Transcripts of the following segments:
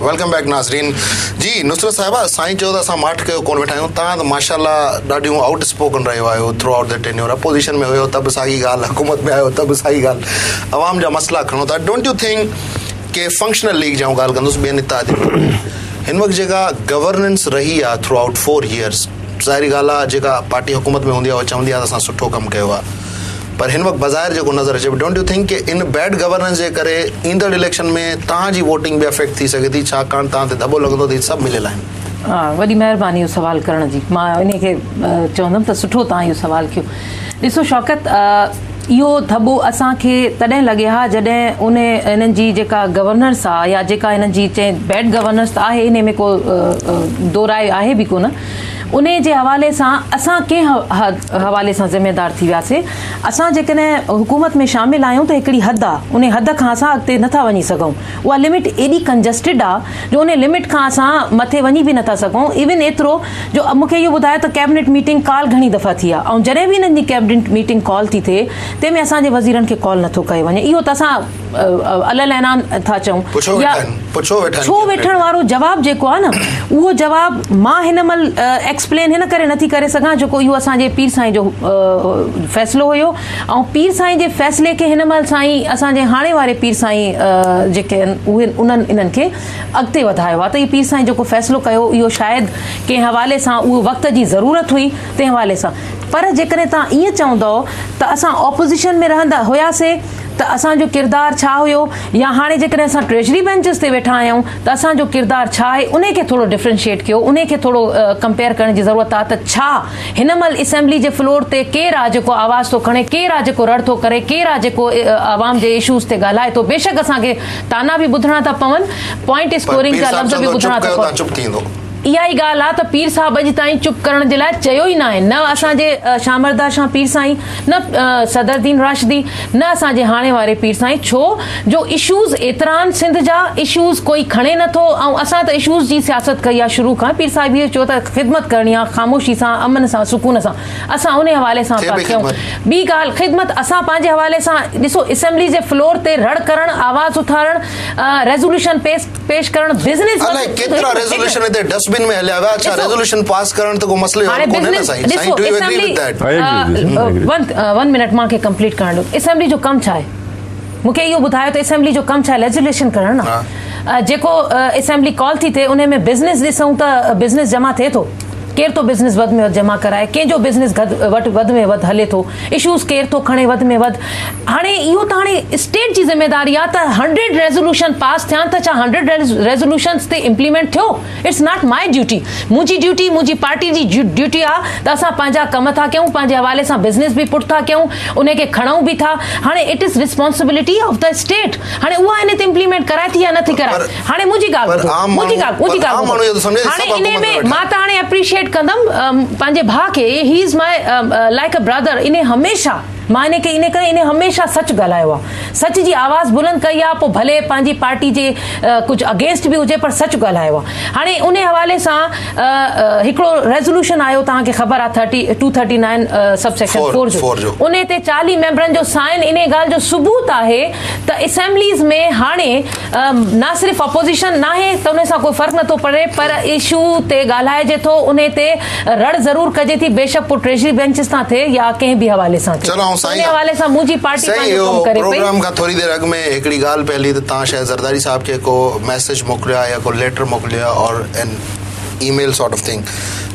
Welcome back नाज़रीन जी। नुसरत साहिबा, साईं चयो त असां माठ कयो कोन वेठा आहियूं। तव्हां त माशाल्लाह ॾाढियूं आउट स्पोकन रहियो आहियो through out the tenure. Opposition में हुयो त बि साॻी ॻाल्हि, हुकूमत में आहियो त बि साॻी ॻाल्हि, अवाम जा मसला खणो था। डोंट यू थिंक के फंक्शनल लीग जी ॻाल्हि कंदुसि ॿियनि इत्तेहादी हिन वक़्तु जेका गवर्नेंस रही आहे थ्रू आउट 4 years, ज़ाहिरी ॻाल्हि आहे जेका पार्टी हुकूमत में हूंदी आहे उहा चवंदी आहे त असां सुठो कमु कयो आहे, पर हिन वक़्तु बाज़ारि जेको नज़र अचे, डोंट यू थिंक कि इन बैड गवर्नेंस जे करे ईंदड़ इलेक्शन में तव्हांजी वोटिंग बि अफेक्ट थी सघे थी, छाकाणि तव्हां ते दॿो लॻंदो त सभु मिलियल आहिनि? हा, वॾी महिरबानी इहो सुवाल करण जी। मां इन खे चवंदमि त सुठो तव्हां इहो सुवाल कयो। ॾिसो शौकत, इहो दॿो असांखे तॾहिं लॻे हा जॾहिं इन्हनि जी जेका गवर्नेंस आहे या जेका इन्हनि जी बैड गवर्नेंस आहे, इन में को दो राय आहे बि कोन। उन जे हवाले सां असां कंहिं हवाले सां ज़िम्मेदार थी वियासीं। असां जेकॾहिं हुकूमत में शामिल आहियूं त हिकिड़ी हद आहे, उन हद खां असां अॻिते नथा वञी सघूं। उहा लिमिट एॾी कंजस्टिड आहे जो उन लिमिट खां असां मथे वञी बि नथा सघूं। इवन एतिरो जो मूंखे इहो ॿुधायो त कैबिनेट मीटिंग कॉल घणी दफ़ा थी आहे, ऐं जॾहिं बि हिननि जी कैबिनेट मीटिंग कॉल थी थिए तंहिंमें असांजे वज़ीरनि खे कॉल नथो कयो वञे। इहो त असां अलल ऐलान था चऊं। छो वेठण वारो जवाबु जेको आहे न, उहो जवाबु मां हिन महिल एक्सप्लेन हिन करे नथी करे सघां जेको इहो असांजे पीर साईं जो फ़ैसिलो हुयो, ऐं पीर साईं जे फ़ैसिले खे हिन महिल साईं असांजे हाणे वारे पीर साईं जेके आहिनि उहे इन्हनि खे अॻिते वधायो आहे। त इहो पीर साईं जेको फ़ैसिलो कयो इहो शायदि कंहिं हवाले सां उहो वक़्त जी ज़रूरत हुई तंहिं हवाले सां। पर जेकॾहिं तव्हां ईअं चवंदव त असां ऑपोज़िशन में रहंदा हुयासीं त असांजो किरदारु छा हुयो, या हाणे जेकॾहिं असां ट्रेजरी बेंचिस ते वेठा आहियूं त असांजो किरदारु छा आहे, उन खे थोरो डिफ्रेंशिएट कयो, उन खे थोरो कंपेयर करण जी ज़रूरत आहे त छा हिन महिल असेंबली जे फ्लोर ते केरु आहे जेको आवाज़ थो खणे, केरु आहे जेको रड़ थो करे, केरु आहे जेको आवाम जे इशूज़ ते ॻाल्हाए थो। बेशक असांखे ताना बि ॿुधणा था पवनि, पॉइंट स्कोरिंग जा लफ़्ज़ बि ॿुधणा था पवनि। इहा ई ॻाल्हि आहे त पीर साहिब अॼु ताईं चुप करण जे लाइ चयो ई न आहे, न असांजे शामरदार शाह पीर साईं, न सदरदीन राशिदी, न असांजे हाणे वारे पीर साईं। छो जो इशूज़ एतिरा आहिनि, सिंध जा इशूज़ कोई खणे नथो, ऐं असां त इशूज़ जी सियासत कई आहे शुरू खां। पीर साहिब इहो चयो त ख़िदमत करणी आहे, ख़ामोशी सां, अमन सां, सुकून सां, असां उन हवाले सां था कयूं। ॿी ॻाल्हि ख़िदमत, असां पंहिंजे हवाले सां ॾिसो असेंबली जे फ्लोर ते रड़ करणु, आवाज़ उथारणु, रेज़ोल्यूशन पेश करणु, बिज़नेस केतिरा रेज़ोल्यूशन हिते डस्टबिन में हलिया विया। अच्छा, रेज़ोल्यूशन पास करण त को मसलो कोन्हे न साईं। साईं do you agree with that? 1 minute मूंखे कंप्लीट करण ॾियो। असेंबली जो कमु छा आहे? मूंखे इहो ॿुधायो त असेंबली जो कमु छा आहे? लेजिस्लेशन करणु न। जेको असेंबली कॉल थी थिए उन में बिज़नेस ॾिसूं त बिज़नेस जमा थिए थो, केरु थो बिज़नेस वधि में वधि जमा कराए, कंहिंजो बिज़नेस वधि में वधि हले थो, इशूज़ केरु थो खणे वधि में वधि। हाणे इहो त हाणे स्टेट जी ज़िम्मेदारी आहे त 100 रेज़ोल्यूशन पास थिया त छा 100 रेज़ोल्यूशन्स ते इम्प्लीमेंट थियो? It's not my duty. मुंहिंजी ड्यूटी, मुंहिंजी पार्टी जी ड्यूटी आहे त असां पंहिंजा कम था कयूं, पंहिंजे हवाले सां बिज़नेस बि पुट था कयूं, उनखे खणूं बि था। हाणे it is responsibility of the state. हाणे उहा इन ते इम्प्लीमेंट कराए थी या नथी कराए। हाणे मुंहिंजी ॻाल्हि हाणे इन में मां त हाणे एप्रिशिएट कंदम पंहिंजे भाउ खे। He is my like a brother. इन हमेशा मां इन करे इन हमेशा सच ॻाल्हायो आहे, सच जी आवाज़ बुलंद कई आहे, पोइ भले पंहिंजी पार्टी जे कुझु अगेंस्ट बि हुजे पर सच ॻाल्हायो आहे। हाणे उन हवाले सां हिकिड़ो रेज़ोल्यूशन आयो, तव्हांखे ख़बर आहे 239 सबसेक्शन 4 जो, उन ते 40 मेंबरनि जो साइन। इन ॻाल्हि जो सबूत आहे त असेंबलीज़ में हाणे न सिर्फ़ु अपोज़िशन न आहे त उन सां कोई फ़र्क़ु नथो पए, पर इशू ते ॻाल्हाइजे थो, उन ते रड़ ज़रूर कजे थी, बेशक पोइ ट्रेजरी बेंचिस तां थिए या कंहिं बि हवाले सां थिए। प्रोग्राम खां थोरी देर अॻु में हिकिड़ी ॻाल्हि पहली त तव्हां शायदि ज़रदारी साहब खे को मैसेज मोकिलियो या को लेटर मोकिलियो और an email sort of thing,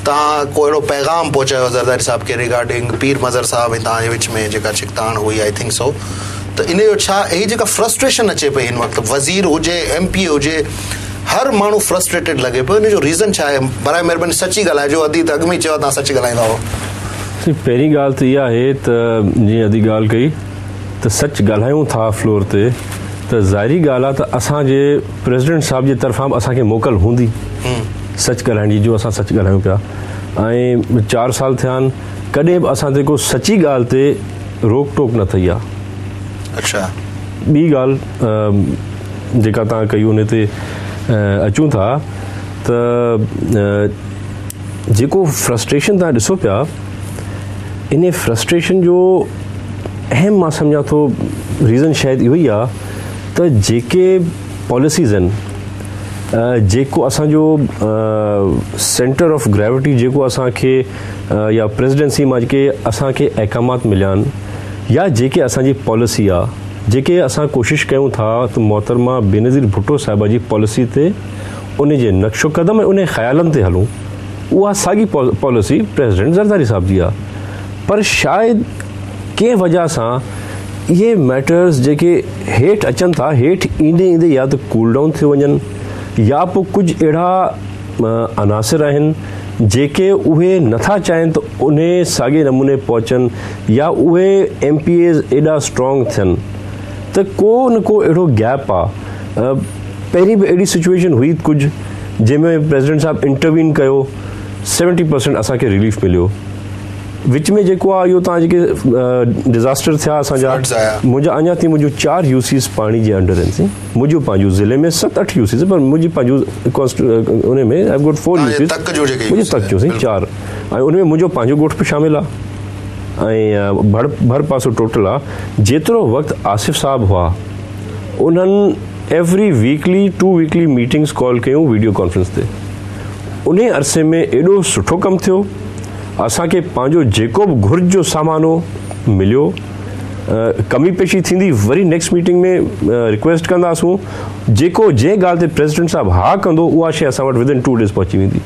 तव्हां को अहिड़ो पैगाम पहुचायो ज़रदारी साहब खे रिगार्डिंग पीर मज़र साहब ऐं तव्हांजे विच में जेका छिकताण हुई, आई थिंक सो, त इन जो छा ही जेका फ्रस्ट्रेशन अचे पई हिन वक़्तु, वज़ीर हुजे, MP हुजे, हर माण्हू फ्रस्ट्रेटेड लॻे पियो, इन जो रीज़न छा आहे? बराए महिरबानी सची ॻाल्हाइजो। अदी त अॻु में चयो तव्हां सच ॻाल्हाईंदा हुओ। पहिरीं ॻाल्हि त इहा आहे त जीअं अदी ॻाल्हि कई त सच ॻाल्हायूं था फ्लोर ते, त ज़ाहिरी ॻाल्हि आहे त असांजे प्रेसिडेंट साहिब जे तरफ़ां बि असांखे मोकल हूंदी सच ॻाल्हाइण जी, जो असां सच ॻाल्हायूं पिया। ऐं 4 साल थिया आहिनि, कॾहिं बि असां ते को सची ॻाल्हि ते रोक टोक न थी आहे। अच्छा, ॿी ॻाल्हि जेका तव्हां कई उन ते अचूं था त जेको फ्रस्ट्रेशन तव्हां ॾिसो पिया, इन फ्रस्ट्रेशन जो अहम मां सम्झां थो रीज़न शायदि इहो ई आहे त जेके पॉलिसीज़ आहिनि जेको असांजो सेंटर ऑफ ग्रेविटी जेको असांखे या प्रेसिडेंसी मां जेके असांखे अहकामात मिलिया आहिनि या जेके असांजी पॉलिसी आहे जेके असां कोशिशि कयूं था त मोहतरमा बेनज़ीर भुट्टो साहिबा जी पॉलिसी ते उन जे नक्शो क़दम ऐं उन ख़्यालनि ते हलूं, उहा साॻी पॉलिसी प्रेसिडेंट ज़रदारी साहिब जी आहे। पर शायदि कंहिं वजह सां इहे मैटर्स जेके हेठि अचनि था, हेठि ईंदे ईंदे या त कूल डाउन थी वञनि या पोइ कुझु अहिड़ा अनासिर आहिनि जेके उहे नथा चाहिनि त उन साॻे नमूने पहुचनि या उहे MPAs एॾा स्ट्रॉन्ग थियनि त को न को अहिड़ो गैप आहे। पहिरीं बि अहिड़ी सिचुएशन हुई कुझु जंहिंमें प्रेसिडेंट साहिबु इंटरवीन कयो, 70% असांखे रिलीफ मिलियो। विच में जेको आहे इहो तव्हां जेके डिज़ास्टर थिया असांजा, मुंहिंजा अञा ताईं मुंहिंजो 4 UCs पाणी जे अंडर आहिनि। मुंहिंजो पंहिंजो ज़िले में 7-8 UCs, पर मुंहिंजी पंहिंजो उन में आई ॻोठ 4 UCs, मुंहिंजे तक जो साईं 4, ऐं उन में मुंहिंजो पंहिंजो ॻोठ बि शामिलु आहे ऐं भर पासो टोटल आहे। जेतिरो वक़्तु आसिफ़ साहिबु हुआ उन्हनि every weekly 2 weekly meetings call कयूं वीडियो कॉन्फ्रेंस ते। उन अरसे में एॾो सुठो कमु थियो, असांखे पंहिंजो जेको बि घुर्ज जो सामान हो मिलियो। कमी पेशी थींदी वरी नेक्स्ट मीटिंग में रिक्वेस्ट कंदासूं, जेको जंहिं ॻाल्हि ते प्रेसिडेंट साहिबु हा कंदो उहा शइ असां वटि विदिन 2 डेज़ पहुची वेंदी।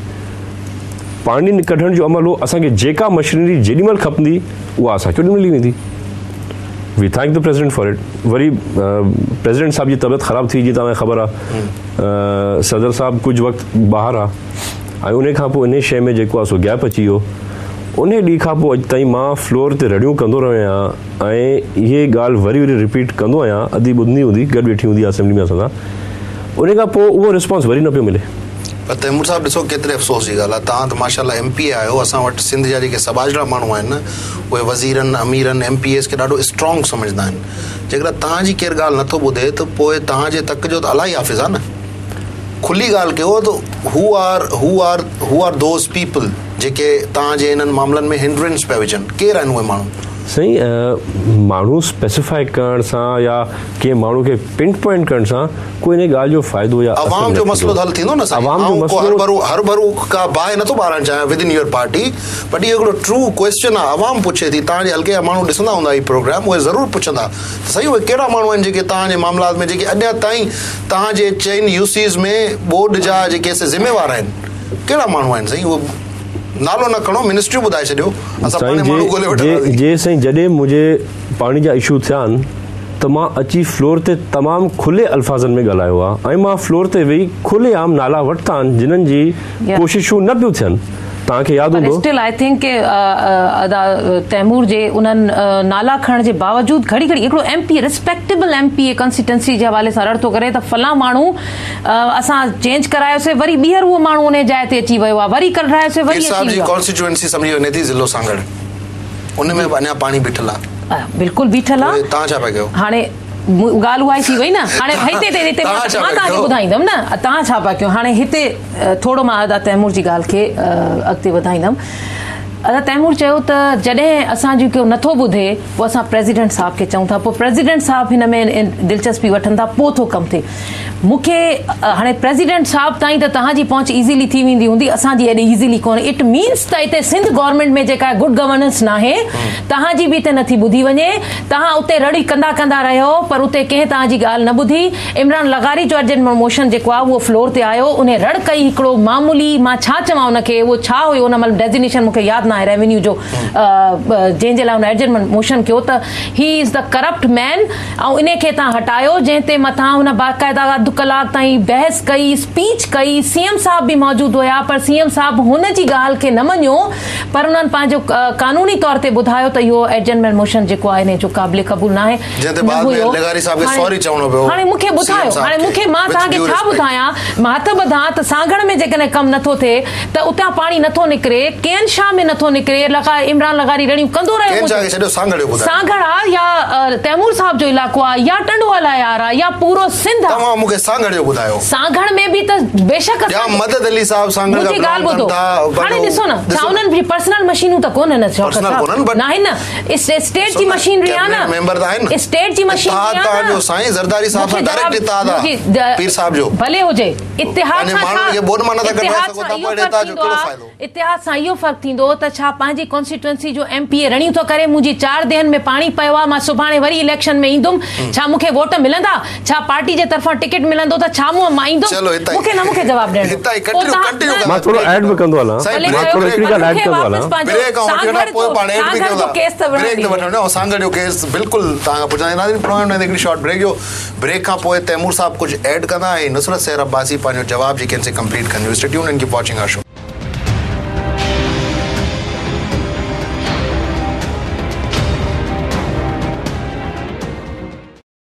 पाणी कढण जो अमल हो, असांखे जेका मशीनरी जेॾीमहिल खपंदी उहा असांखे मिली वेंदी। We thank the president for it. वरी प्रेसिडेंट साहिब जी तबियत ख़राबु थी, जीअं तव्हांखे ख़बर आहे, सदर साहिबु कुझु वक़्तु ॿाहिरि आहे ऐं उन खां पोइ इन शइ में जेको आहे सो गैप अची वियो। उन ॾींहं खां पोइ अॼु ताईं मां फ्लोर ते रड़ियूं कंदो रहियो आहियां ऐं इहे ॻाल्हि वरी वरी रिपीट कंदो आहियां। अधी ॿुधंदी हूंदी, गॾु वेठी हूंदी असेंबली में असां सां, उन खां पोइ उहो रिस्पॉन्स वरी न पियो मिले। पर तैमूर साहिबु ॾिसो केतिरे अफ़सोस जी ॻाल्हि आहे, तव्हां त माशाल्लाह MPA आहियो, असां वटि सिंध जा जेके सबाजड़ा माण्हू आहिनि न उहे वज़ीरनि अमीरनि MPAs खे ॾाढो स्ट्रॉन्ग सम्झंदा आहिनि। जेकर तव्हांजी केरु ॻाल्हि नथो ॿुधे त पोइ तव्हांजे तक जो त अलाही हाफ़िज़ आहे न। खुली ॻाल्हि कयो त हू आर दोज़ पीपल जेके तव्हांजे इन्हनि मामलनि में हिंड्रेंस पिया विझनि, केरु आहिनि उहे माण्हू? साईं, माण्हू स्पेसिफाई करण सां या कंहिं माण्हू खे पिन पॉइंट करण सां कोई इन ॻाल्हि जो फ़ाइदो या अवाम जो मसलो हल थींदो न। अवाम जो मसलो हर भरू का बाहि नथो ॿारणु चाहियां with in your party, but इहो हिकिड़ो ट्रू क्वेश्चन आहे। अवाम पुछे थी, तव्हांजे हल्के जा माण्हू ॾिसंदा हूंदा हीउ प्रोग्राम, उहे ज़रूरु पुछंदा सही उहे कहिड़ा माण्हू आहिनि जेके तव्हांजे मामलात में जेके अञा ताईं तव्हांजे चइनि UCs में बोर्ड जा जेके ज़िम्मेवार आहिनि, कहिड़ा माण्हू आहिनि साईं? उहो नालो न खणो, मिनिस्ट्री ॿुधाए छॾियो, असां पाण माण्हू ॻोल्हे वठंदासीं। जे साईं जॾहिं मुंहिंजे पाणी जा इशू थिया आहिनि त मां अची फ्लोर ते तमामु खुले अल्फाज़नि में ॻाल्हायो आहे ऐं मां फ्लोर ते वेही खुले आम नाला वरिता आहिनि जिन्हनि जी कोशिशूं न पियूं थियनि। तव्हांखे यादि हूंदो स्टिल आई थिंक के तैमूर जे उन्हनि नाला खणण जे बावजूद घड़ी घड़ी हिकिड़ो MP रिस्पेक्टेबल MPA कंस्टिट्यूंसी जे हवाले सां रड़ थो करे त फलां माण्हू असां चेंज करायोसीं, वरी ॿीहर उहो माण्हू उन जाइ ते अची वियो आहे, वरी करायोसीं, वरी अची वियो। कॉन्स्टिट्यूएंसी सम्झी वञे थी ज़िलो सांगड़, उन में अञा पाणी बीठल आहे, बिल्कुलु बीठल आहे। तव्हां छा पिया कयो? हाणे ॻाल्हि उहा ई थी वई न। हाणे हिते मां तव्हांखे ॿुधाईंदमि न तव्हां छा पिया कयो। हाणे हिते थोरो मां अदा तैमूर जी ॻाल्हि खे अॻिते वधाईंदमि। अदा तैमूर चयो त जॾहिं असांजो को नथो ॿुधे पोइ असां प्रेसिडेंट साहिब खे चऊं था, पोइ प्रेसिडेंट साहिब हिन में दिलचस्पी वठनि था, पोइ थो कमु थिए। मूंखे हाणे प्रेसिडेंट साहिब ताईं त तव्हांजी पहुच इज़ीली थी वेंदी हूंदी, असांजी एॾी इज़ीली कोन्हे। इट मीन्स त हिते सिंध गवर्नमेंट में जेका गुड गवर्नेंस न आहे, तव्हांजी बि हिते नथी ॿुधी वञे। तव्हां उते रड़ी कंदा रहियो पर उते कंहिं तव्हांजी ॻाल्हि न ॿुधी। इमरान लगारी जो अर्जेंट मोशन जेको आहे उहो फ्लोर ते आयो, उन रड़ कई हिकिड़ो मामूली, मां छा चवां उनखे, उहो छा हुयो उन महिल डेजिग्नेशन मूंखे यादि न आहे, रेवेन्यू जो जंहिंजे लाइ उन अर्जेंट मोशन कयो त he is the corrupt man, ऐं इन खे तव्हां हटायो। जंहिं ते मथां हुन बाक़ाइदा अधु कलाक ताईं बहस कई, स्पीच कई, CM साहिब बि मौजूदु हुया, पर CM साहिब हुन जी ॻाल्हि खे न मञियो, पर उन्हनि पंहिंजो कानूनी तौर ते ॿुधायो त इहो एडजमेंट मोशन जेको आहे इन जो क़ाबिल क़बूल न आहे। हाणे मूंखे ॿुधायो, हाणे मूंखे मां तव्हांखे छा ॿुधायां, मां हथ ॿधां त सांगड़ में जेकॾहिं कमु नथो थिए त उतां पाणी नथो निकिरे, केन शाह में नथो नथो निकिरे, लॻा इमरान लगारी रड़ियूं कंदो रहियो। सांगड़ आहे या तैमूर साहब जो इलाइक़ो आहे या टंडवाला यार आहे या पूरो सिंध आहे। तव्हां मूंखे सांगड़ जो ॿुधायो। सांगड़ में बि त बेशक मदद अली साहब सांगड़ मुंहिंजी ॻाल्हि ॿुधो, हाणे ॾिसो न, छा उन्हनि जी पर्सनल मशीनूं त कोन्हनि शौकत साहब, न आहिनि न, स्टेट जी मशीनरी आहे न, मेंबर त आहिनि, स्टेट जी मशीनरी आहे न। साईं ज़रदारी साहब सां डायरेक्ट इत्तेहाद आहे पीर साहब जो, भले हुजे इत्तेहाद सां इत्तेहाद सां इहो फ़र्क़ु थींदो त छा पंहिंजी कॉन्स्टिट्यूएंसी जो एमपीए रड़ियूं थो करे, मुंहिंजी 4 देहनि में पाणी पियो आहे, मां सुभाणे वरी इलेक्शन में ईंदुमि, छा मूंखे वोट मिलंदा, छा पार्टी जे तरफ़ां टिकट मिलंदो त छा मां ईंदुमि, मूंखे न मूंखे जवाब ॾियणो। मां थोरो ऐड में कंदो हलां, मां थोरो हिकिड़ी ॻाल्हि ऐड कंदो हलां। सांगड़ जो केस बिल्कुलु तव्हां पुछंदा, प्रोग्राम में हिकिड़ी शॉर्ट ब्रेक जो, ब्रेक खां पोइ तैमूर साहब कुझु ऐड कंदा ऐं नुसरत सहर अब्बासी पंहिंजो जवाब जेके आहिनि से कंप्लीट कंदियूं। Stay tuned and keep watching our show.